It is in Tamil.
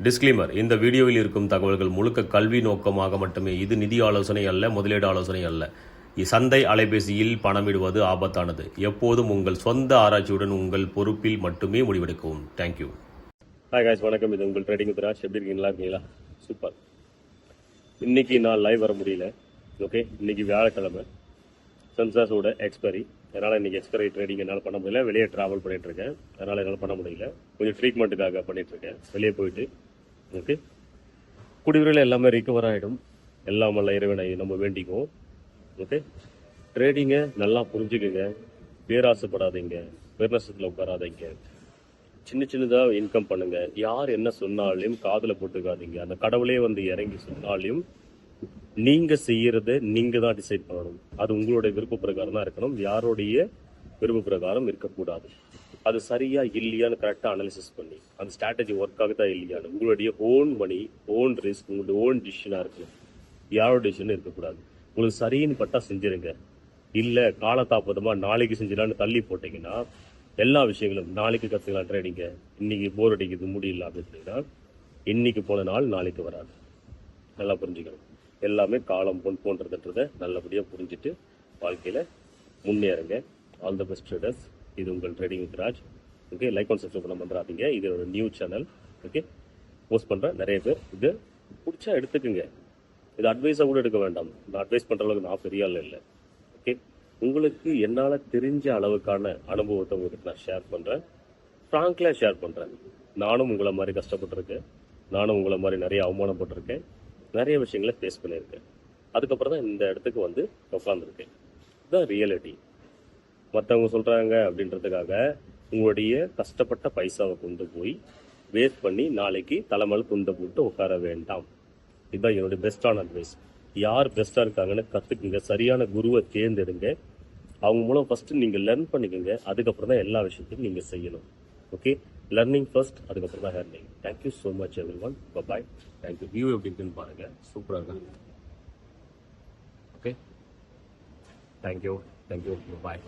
டிஸ்க்ளைமர்: இந்த வீடியோவில் இருக்கும் தகவல்கள் முழுக்க கல்வி நோக்கமாக மட்டுமே. இது நிதி ஆலோசனை அல்ல, முதலீடு ஆலோசனை அல்ல. சந்தை அலைபேசியில் பணமிடுவது ஆபத்தானது. எப்போதும் உங்கள் சொந்த ஆராய்ச்சியுடன் உங்கள் பொறுப்பில் மட்டுமே முடிவெடுக்கவும். தேங்க்யூ. ஹாய் காய்ஸ், வணக்கம். இது உங்கள் ட்ரேடிங் வித் ராஜ். எப்படி இருக்கீங்களா? சூப்பர். இன்னைக்கு நான் லைவ் வர முடியல. ஓகே, இன்னைக்கு வியாழக்கிழமை, சென்சாஸோட எக்ஸ்பைரி. அதனால் இன்றைக்கி எக்ஸ்பைரி ட்ரேடிங் என்னால் பண்ண முடியல. வெளியே ட்ராவல் பண்ணிகிட்ருக்கேன், அதனால் என்னால் பண்ண முடியல. கொஞ்சம் ட்ரீட்மெண்ட்டுக்காக பண்ணிகிட்ருக்கேன், வெளியே போயிட்டு. ஓகே, குடிவிரையில் எல்லாமே ரிகவர் ஆகிடும். எல்லாம் வல்ல இறைவனை நம்ம வேண்டிக்குவோம். ஓகே, ட்ரேடிங்கை நல்லா புரிஞ்சுக்குங்க. பேராசைப்படாதீங்க, பெருநஷ்டத்தில் உட்காராதீங்க. சின்ன சின்னதாக இன்கம் பண்ணுங்க. யார் என்ன சொன்னாலையும் காதில் போட்டுக்காதீங்க. அந்த கடவுளே வந்து இறங்கி சொன்னாலையும் நீங்க செய்யறத நீங்க தான் டிசைட் பண்ணணும். அது உங்களுடைய விருப்ப பிரகாரம் தான் இருக்கணும். யாருடைய விருப்ப பிரகாரம் இருக்கக்கூடாது. அது சரியா இல்லையான்னு கரெக்டா அனாலிசிஸ் பண்ணி அந்த ஸ்ட்ராட்டஜி ஒர்க் ஆகுதா இல்லையான்னு உங்களுடைய ஓன் மணி, ஓன் ரிஸ்க், உங்களுடைய ஓன் டிசிஷனா இருக்கு. யாரோட டிசிஷன் இருக்கக்கூடாது. உங்களுக்கு சரின்னு பட்டா செஞ்சிருங்க. இல்ல காலதாமதமா நாளைக்கு செஞ்சிடலான்னு தள்ளி போட்டீங்கன்னா எல்லா விஷயங்களும் நாளைக்கு கத்துக்கலாம். ட்ரேடிங்க இன்னைக்கு போர் அடிக்குது முடியல அப்படின்னா இன்னைக்கு போன நாள் நாளைக்கு வராது. நல்லா புரிஞ்சுக்கணும். எல்லாமே காலம் போன்றதுன்றதை நல்லபடியாக புரிஞ்சுட்டு வாழ்க்கையில் முன்னேறுங்க. All the best traders. இது உங்கள் trading with Raj. Okay, like and subscribe பண்ண பண்ணுறாதீங்க. இது ஒரு நியூ சேனல். ஓகே, போஸ்ட் பண்ணுறேன். நிறைய பேர் இது பிடிச்சா எடுத்துக்குங்க. இது அட்வைஸாக கூட எடுக்க வேண்டாம். நான் அட்வைஸ் பண்ணுற அளவுக்கு நான் பெரிய ஆள் இல்லை. ஓகே, உங்களுக்கு என்னால் தெரிஞ்ச அளவுக்கான அனுபவத்தை உங்களுக்கு நான் ஷேர் பண்ணுறேன். ஃப்ராங்க்லியாக ஷேர் பண்ணுறேன். நானும் உங்களை மாதிரி கஷ்டப்பட்டிருக்கேன். நானும் உங்களை மாதிரி நிறைய அவமானப்பட்டிருக்கேன். நிறைய விஷயங்களை ஃபேஸ் பண்ணியிருக்கேன். அதுக்கப்புறம் தான் இந்த இடத்துக்கு வந்து உட்காந்துருக்கேன். இதுதான் ரியாலிட்டி. மற்றவங்க சொல்கிறாங்க அப்படின்றதுக்காக உங்களுடைய கஷ்டப்பட்ட பைசாவை கொண்டு போய் வேஸ்ட் பண்ணி நாளைக்கு தலைமையில் துண்டை போட்டு உட்கார வேண்டாம். இதுதான் என்னுடைய பெஸ்டான அட்வைஸ். யார் பெஸ்ட்டாக இருக்காங்கன்னு கற்றுக்குங்க. சரியான குருவை தேர்ந்தெடுங்க. அவங்க மூலம் ஃபஸ்ட்டு நீங்கள் லர்ன் பண்ணிக்கோங்க. அதுக்கப்புறம் தான் எல்லா விஷயத்தையும் நீங்கள் செய்யணும். ஓகே, லர்னிங் ஃபர்ஸ்ட், அதுக்கப்புறம் தான் earning. Thank you so much everyone. Bye. Thank you. View எப்படி இருக்குன்னு பாருங்கள். சூப்பராக இருக்கு. Okay, thank you. பாய்.